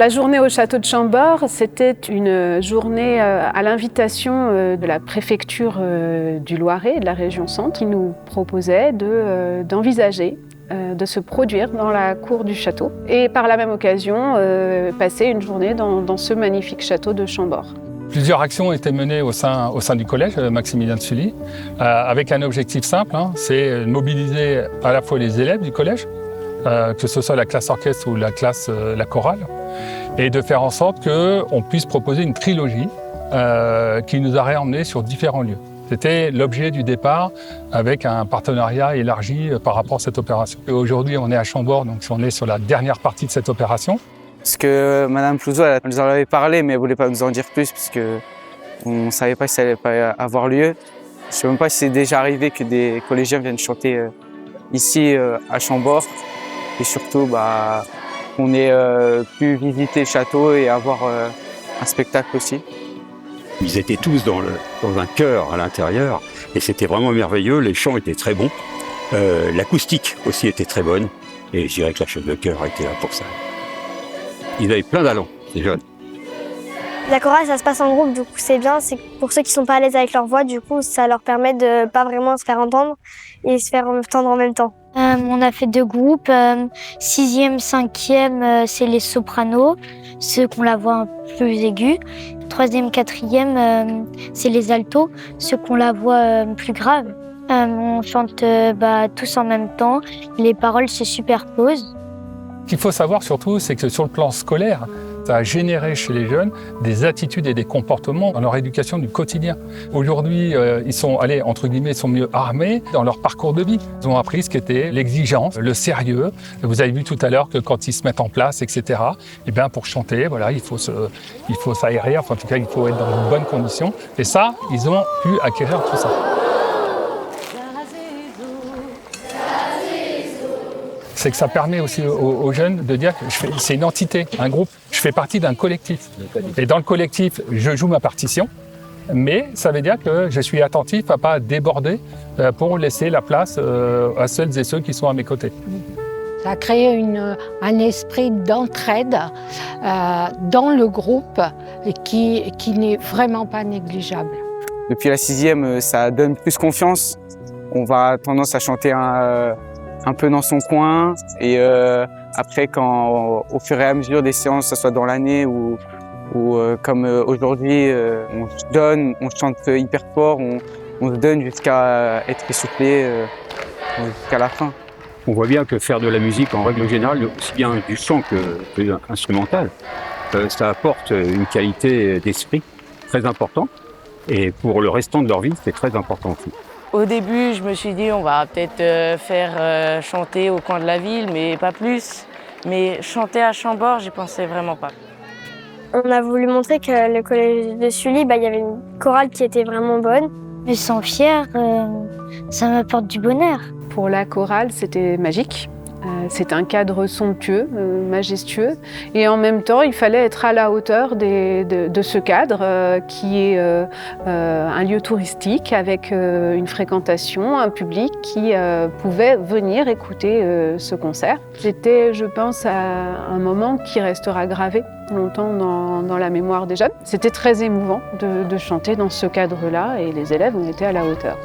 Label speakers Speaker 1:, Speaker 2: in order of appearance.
Speaker 1: La journée au château de Chambord, c'était une journée à l'invitation de la préfecture du Loiret, de la région Centre, qui nous proposait d'envisager de se produire dans la cour du château et par la même occasion passer une journée dans ce magnifique château de Chambord.
Speaker 2: Plusieurs actions ont été menées au sein du collège Maximilien de Sully avec un objectif simple, c'est de mobiliser à la fois les élèves du collège, que ce soit la classe orchestre ou la classe la chorale, et de faire en sorte qu'on puisse proposer une trilogie qui nous aurait emmenés sur différents lieux. C'était l'objet du départ avec un partenariat élargi par rapport à cette opération. Et aujourd'hui, on est à Chambord, donc on est sur la dernière partie de cette opération.
Speaker 3: Parce que Madame Plouzeau, elle nous en avait parlé, mais elle ne voulait pas nous en dire plus, parce qu'on ne savait pas si ça allait pas avoir lieu. Je ne sais même pas si c'est déjà arrivé que des collégiens viennent chanter ici à Chambord. Et surtout, qu'on ait pu visiter le château et avoir un spectacle aussi.
Speaker 4: Ils étaient tous dans un chœur à l'intérieur et c'était vraiment merveilleux. Les chants étaient très bons. L'acoustique aussi était très bonne. Et je dirais que la chef de chœur était là pour ça. Ils avaient plein d'allant, ces jeunes.
Speaker 5: La chorale, ça se passe en groupe, du coup c'est bien. C'est pour ceux qui sont pas à l'aise avec leur voix, du coup ça leur permet de pas vraiment se faire entendre et se faire entendre en même temps.
Speaker 6: On a fait 2 groupes. 6e, 5e, c'est les sopranos, ceux qu'on la voix un peu plus aiguë. 3e, 4e, c'est les altos, ceux qu'on la voix plus grave. On chante tous en même temps, les paroles se superposent.
Speaker 2: Ce qu'il faut savoir surtout, c'est que sur le plan scolaire, ça a généré chez les jeunes des attitudes et des comportements dans leur éducation du quotidien. Aujourd'hui, ils sont, entre guillemets, ils sont mieux armés dans leur parcours de vie. Ils ont appris ce qu'était l'exigence, le sérieux. Vous avez vu tout à l'heure que quand ils se mettent en place, etc., eh bien, pour chanter, voilà, il faut s'aérer, enfin, en tout cas, il faut être dans de bonnes conditions. Et ça, ils ont pu acquérir tout ça. C'est que ça permet aussi aux jeunes de dire que c'est une entité, un groupe. Je fais partie d'un collectif. Et dans le collectif, je joue ma partition, mais ça veut dire que je suis attentif à ne pas déborder pour laisser la place à celles et ceux qui sont à mes côtés.
Speaker 7: Ça a créé un esprit d'entraide dans le groupe qui n'est vraiment pas négligeable.
Speaker 3: Depuis la 6e, ça donne plus confiance. On va tendance à chanter un peu dans son coin et après quand au fur et à mesure des séances, que ce soit dans l'année ou comme aujourd'hui, on se donne, on chante hyper fort, on se donne jusqu'à être essoufflé jusqu'à la fin.
Speaker 4: On voit bien que faire de la musique en règle générale, aussi bien du chant que instrumental, ça apporte une qualité d'esprit très importante et pour le restant de leur vie, c'est très important aussi.
Speaker 8: Au début, je me suis dit on va peut-être faire chanter au coin de la ville, mais pas plus. Mais chanter à Chambord, j'y pensais vraiment pas.
Speaker 5: On a voulu montrer que le collège de Sully, il y avait une chorale qui était vraiment bonne.
Speaker 6: Je me sens fière, ça m'apporte du bonheur.
Speaker 1: Pour la chorale, c'était magique. C'est un cadre somptueux, majestueux, et en même temps, il fallait être à la hauteur de ce cadre qui est un lieu touristique avec une fréquentation, un public qui pouvait venir écouter ce concert. C'était, je pense, un moment qui restera gravé longtemps dans la mémoire des jeunes. C'était très émouvant de chanter dans ce cadre-là et les élèves ont été à la hauteur.